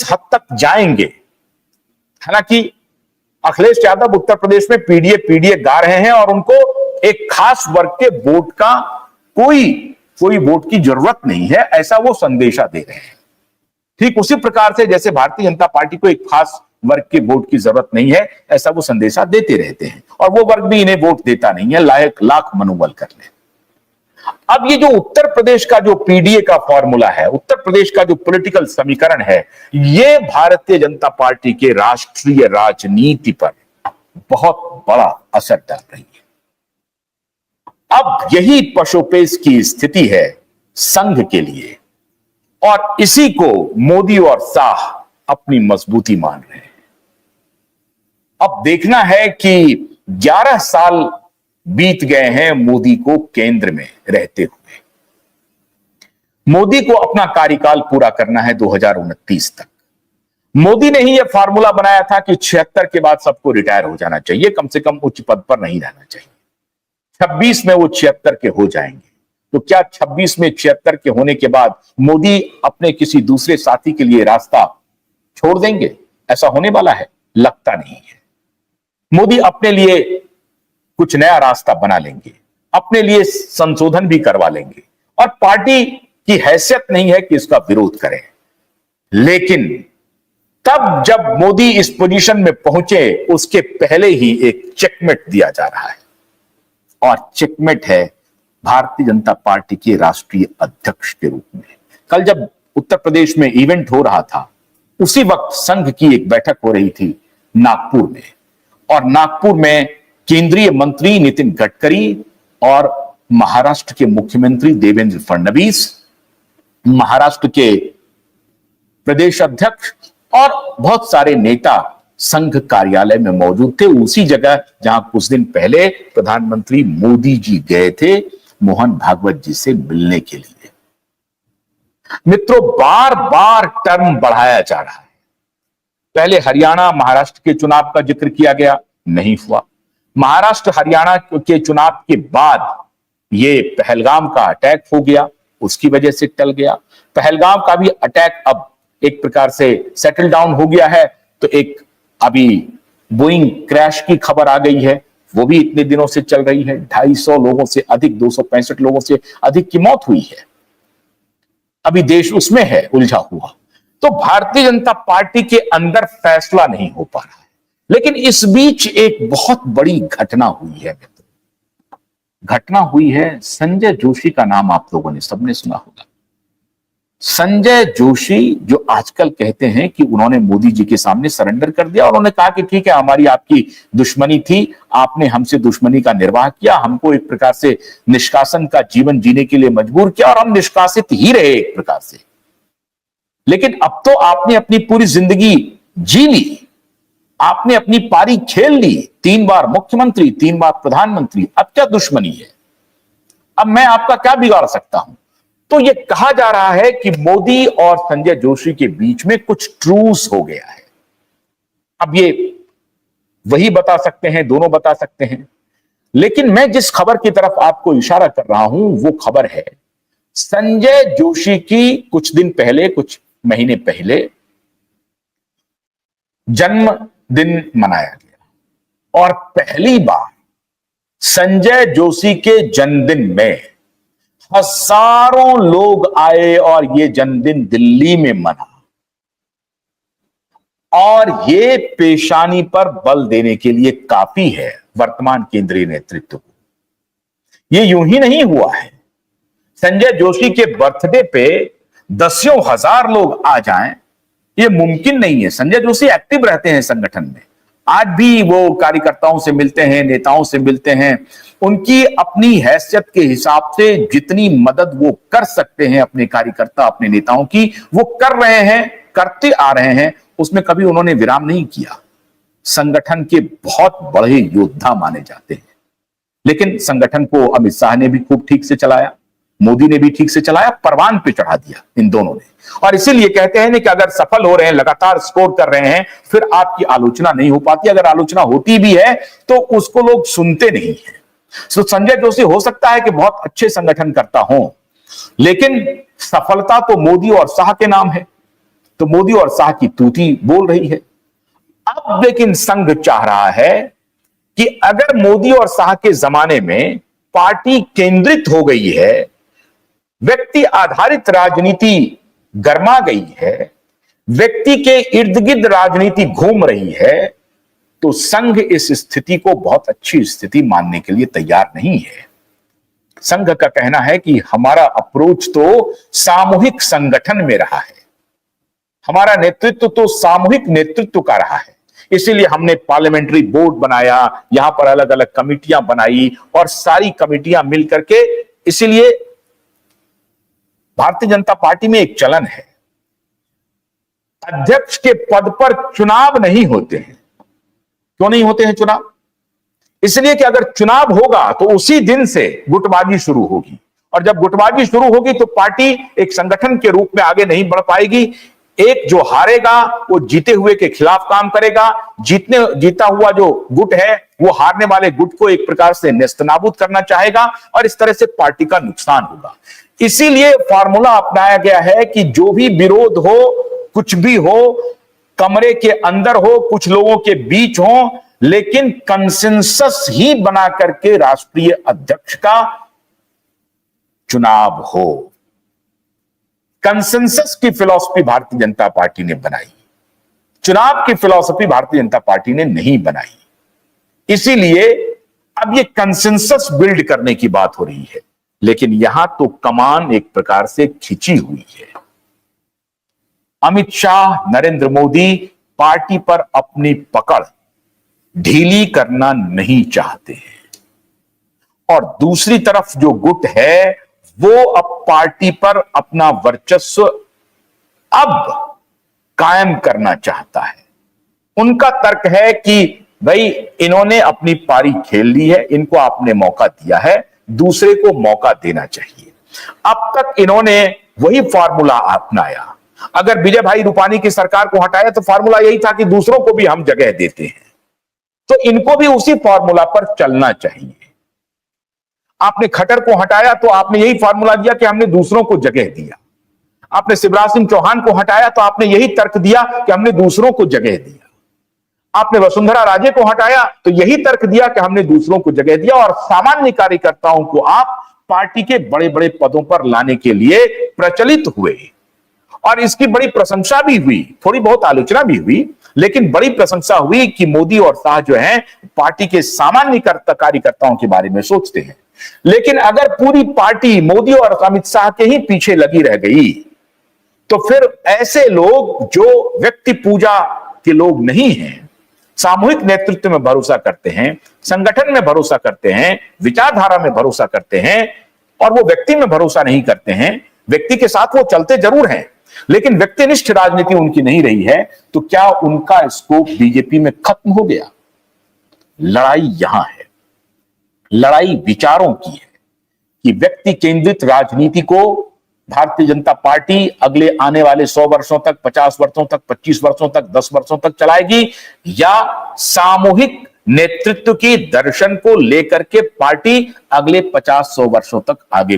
हद तक जाएंगे। हालांकि अखिलेश यादव उत्तर प्रदेश में पीडीए गा रहे हैं और उनको एक खास वर्ग के वोट का कोई वोट की जरूरत नहीं है, ऐसा वो संदेशा दे रहे हैं। ठीक उसी प्रकार से जैसे भारतीय जनता पार्टी को एक खास वर्ग के वोट की जरूरत नहीं है, ऐसा वो संदेशा देते रहते हैं और वो वर्ग भी इन्हें वोट देता नहीं है, लाख मनोबल कर ले। अब ये जो उत्तर प्रदेश का जो पीडीए का फॉर्मूला है, उत्तर प्रदेश का जो पॉलिटिकल समीकरण है, ये भारतीय जनता पार्टी के राष्ट्रीय राजनीति पर बहुत बड़ा असर डाल रही है। अब यही पशुपेश की स्थिति है संघ के लिए और इसी को मोदी और शाह अपनी मजबूती मान रहे हैं। अब देखना है कि 11 साल बीत गए हैं मोदी को केंद्र में रहते हुए। मोदी को अपना कार्यकाल पूरा करना है 2029 तक। मोदी ने ही यह फार्मूला बनाया था कि 76 के बाद सबको रिटायर हो जाना चाहिए, कम से कम उच्च पद पर नहीं रहना चाहिए। 26 में वो 76 के हो जाएंगे। तो क्या 26 में 76 के होने के बाद मोदी अपने किसी दूसरे साथी के लिए रास्ता छोड़ देंगे? ऐसा होने वाला है? लगता नहीं है। मोदी अपने लिए कुछ नया रास्ता बना लेंगे, अपने लिए संशोधन भी करवा लेंगे और पार्टी की हैसियत नहीं है कि इसका विरोध करें। लेकिन तब जब मोदी इस पोजीशन में पहुंचे, उसके पहले ही एक चेकमेट दिया जा रहा है और चेकमेट है भारतीय जनता पार्टी के राष्ट्रीय अध्यक्ष के रूप में। कल जब उत्तर प्रदेश में इवेंट हो रहा था, उसी वक्त संघ की एक बैठक हो रही थी नागपुर में और नागपुर में केंद्रीय मंत्री नितिन गडकरी और महाराष्ट्र के मुख्यमंत्री देवेंद्र फडणवीस, महाराष्ट्र के प्रदेश अध्यक्ष और बहुत सारे नेता संघ कार्यालय में मौजूद थे, उसी जगह जहां कुछ दिन पहले प्रधानमंत्री मोदी जी गए थे मोहन भागवत जी से मिलने के लिए। मित्रों, बार बार टर्म बढ़ाया जा रहा है। पहले हरियाणा महाराष्ट्र के चुनाव का जिक्र किया गया, नहीं हुआ। महाराष्ट्र हरियाणा के चुनाव के बाद ये पहलगाम का अटैक हो गया, उसकी वजह से टल गया। पहलगाम का भी अटैक अब एक प्रकार से सेटल डाउन हो गया है। तो एक अभी बोइंग क्रैश की खबर आ गई है, वो भी इतने दिनों से चल रही है। 250 लोगों से अधिक, 265 लोगों से अधिक की मौत हुई है। अभी देश उसमें है उलझा हुआ। तो भारतीय जनता पार्टी के अंदर फैसला नहीं हो पा रहा है। लेकिन इस बीच एक बहुत बड़ी घटना हुई है मित्र। घटना हुई है, संजय जोशी का नाम आप लोगों ने सबने सुना होगा। संजय जोशी जो आजकल कहते हैं कि उन्होंने मोदी जी के सामने सरेंडर कर दिया और उन्होंने कहा कि ठीक है, हमारी आपकी दुश्मनी थी, आपने हमसे दुश्मनी का निर्वाह किया, हमको एक प्रकार से निष्कासन का जीवन जीने के लिए मजबूर किया और हम निष्कासित ही रहे एक प्रकार से। लेकिन अब तो आपने अपनी पूरी जिंदगी जी ली, आपने अपनी पारी खेल ली, 3 बार मुख्यमंत्री, 3 बार प्रधानमंत्री, अब क्या दुश्मनी है? अब मैं आपका क्या बिगाड़ सकता हूं? तो यह कहा जा रहा है कि मोदी और संजय जोशी के बीच में कुछ ट्रूस हो गया है। अब ये वही बता सकते हैं, दोनों बता सकते हैं। लेकिन मैं जिस खबर की तरफ आपको इशारा कर रहा हूं वो खबर है संजय जोशी की कुछ दिन पहले, कुछ महीने पहले जन्मदिन मनाया गया और पहली बार संजय जोशी के जन्मदिन में हजारों लोग आए और ये जन्मदिन दिल्ली में मना और ये पेशानी पर बल देने के लिए काफी है वर्तमान केंद्रीय नेतृत्व को। ये यूं ही नहीं हुआ है। संजय जोशी के बर्थडे पे दसियों हजार लोग आ जाएं, ये मुमकिन नहीं है। संजय जोशी एक्टिव रहते हैं संगठन में, आज भी वो कार्यकर्ताओं से मिलते हैं, नेताओं से मिलते हैं। उनकी अपनी हैसियत के हिसाब से जितनी मदद वो कर सकते हैं अपने कार्यकर्ता, अपने नेताओं की, वो कर रहे हैं, करते आ रहे हैं। उसमें कभी उन्होंने विराम नहीं किया। संगठन के बहुत बड़े योद्धा माने जाते हैं। लेकिन संगठन को अमित शाह ने भी खूब ठीक से चलाया, मोदी ने भी ठीक से चलाया, परवान पे चढ़ा दिया इन दोनों ने। और इसीलिए कहते हैं कि अगर सफल हो रहे हैं, लगातार स्कोर कर रहे हैं, फिर आपकी आलोचना नहीं हो पाती। अगर आलोचना होती भी है तो उसको लोग सुनते नहीं है। तो संजय जोशी हो सकता है कि बहुत अच्छे संगठन करता हो, लेकिन सफलता तो मोदी और शाह के नाम है। तो मोदी और शाह की तूती बोल रही है। अब लेकिन संघ चाह रहा है कि अगर मोदी और शाह के जमाने में पार्टी केंद्रित हो गई है, व्यक्ति आधारित राजनीति गरमा गई है, व्यक्ति के इर्द गिर्द राजनीति घूम रही है, तो संघ इस स्थिति को बहुत अच्छी स्थिति मानने के लिए तैयार नहीं है। संघ का कहना है कि हमारा अप्रोच तो सामूहिक संगठन में रहा है, हमारा नेतृत्व तो सामूहिक नेतृत्व का रहा है, इसीलिए हमने पार्लियामेंट्री बोर्ड बनाया, यहां पर अलग अलग कमिटियां बनाई और सारी कमिटियां मिलकर के, इसीलिए भारतीय जनता पार्टी में एक चलन है, अध्यक्ष के पद पर चुनाव नहीं होते हैं। क्यों नहीं होते हैं चुनाव? इसलिए कि अगर चुनाव होगा तो उसी दिन से गुटबाजी शुरू होगी, और जब गुटबाजी शुरू होगी तो पार्टी एक संगठन के रूप में आगे नहीं बढ़ पाएगी। एक जो हारेगा वो जीते हुए के खिलाफ काम करेगा, जीता हुआ जो गुट है वो हारने वाले गुट को एक प्रकार से नेस्तनाबूद करना चाहेगा, और इस तरह से पार्टी का नुकसान होगा। इसीलिए फॉर्मूला अपनाया गया है कि जो भी विरोध हो, कुछ भी हो, कमरे के अंदर हो, कुछ लोगों के बीच हो, लेकिन कंसेंसस ही बना करके राष्ट्रीय अध्यक्ष का चुनाव हो। कंसेंसस की फिलॉसफी भारतीय जनता पार्टी ने बनाई, चुनाव की फिलॉसफी भारतीय जनता पार्टी ने नहीं बनाई। इसीलिए अब ये कंसेंसस बिल्ड करने की बात हो रही है, लेकिन यहां तो कमान एक प्रकार से खिंची हुई है। अमित शाह, नरेंद्र मोदी पार्टी पर अपनी पकड़ ढीली करना नहीं चाहते हैं, और दूसरी तरफ जो गुट है वो अब पार्टी पर अपना वर्चस्व अब कायम करना चाहता है। उनका तर्क है कि भाई इन्होंने अपनी पारी खेल ली है, इनको आपने मौका दिया है, दूसरे को मौका देना चाहिए। अब तक इन्होंने वही फॉर्मूला अपनाया। अगर विजय भाई रूपानी की सरकार को हटाया तो फॉर्मूला यही था कि दूसरों को भी हम जगह देते हैं, तो इनको भी उसी फॉर्मूला पर चलना चाहिए। आपने खट्टर को हटाया तो आपने यही फॉर्मूला दिया कि हमने दूसरों को जगह दिया। आपने शिवराज सिंह चौहान को हटाया तो आपने यही तर्क दिया कि हमने दूसरों को जगह दिया। आपने वसुंधरा राजे को हटाया तो यही तर्क दिया कि हमने दूसरों को जगह दिया, और सामान्य कार्यकर्ताओं को आप पार्टी के बड़े बड़े पदों पर लाने के लिए प्रचलित हुए, और इसकी बड़ी प्रशंसा भी हुई, थोड़ी बहुत आलोचना भी हुई, लेकिन बड़ी प्रशंसा हुई कि मोदी और शाह जो हैं पार्टी के सामान्य कार्यकर्ताओं के बारे में सोचते हैं। लेकिन अगर पूरी पार्टी मोदी और अमित शाह के ही पीछे लगी रह गई तो फिर ऐसे लोग जो व्यक्ति पूजा के लोग नहीं हैं, सामूहिक नेतृत्व में भरोसा करते हैं, संगठन में भरोसा करते हैं, विचारधारा में भरोसा करते हैं, और वो व्यक्ति में भरोसा नहीं करते हैं। व्यक्ति के साथ वो चलते जरूर हैं, लेकिन व्यक्तिनिष्ठ राजनीति उनकी नहीं रही है, तो क्या उनका स्कोप बीजेपी में खत्म हो गया? लड़ाई यहां है, लड़ाई विचारों की है कि व्यक्ति केंद्रित राजनीति को भारतीय जनता पार्टी अगले आने वाले 100 वर्षों तक, 50 वर्षों तक, 25 वर्षों तक, 10 वर्षों तक चलाएगी, या सामूहिक नेतृत्व की दर्शन को लेकर के पार्टी अगले 50-100 वर्षों तक आगे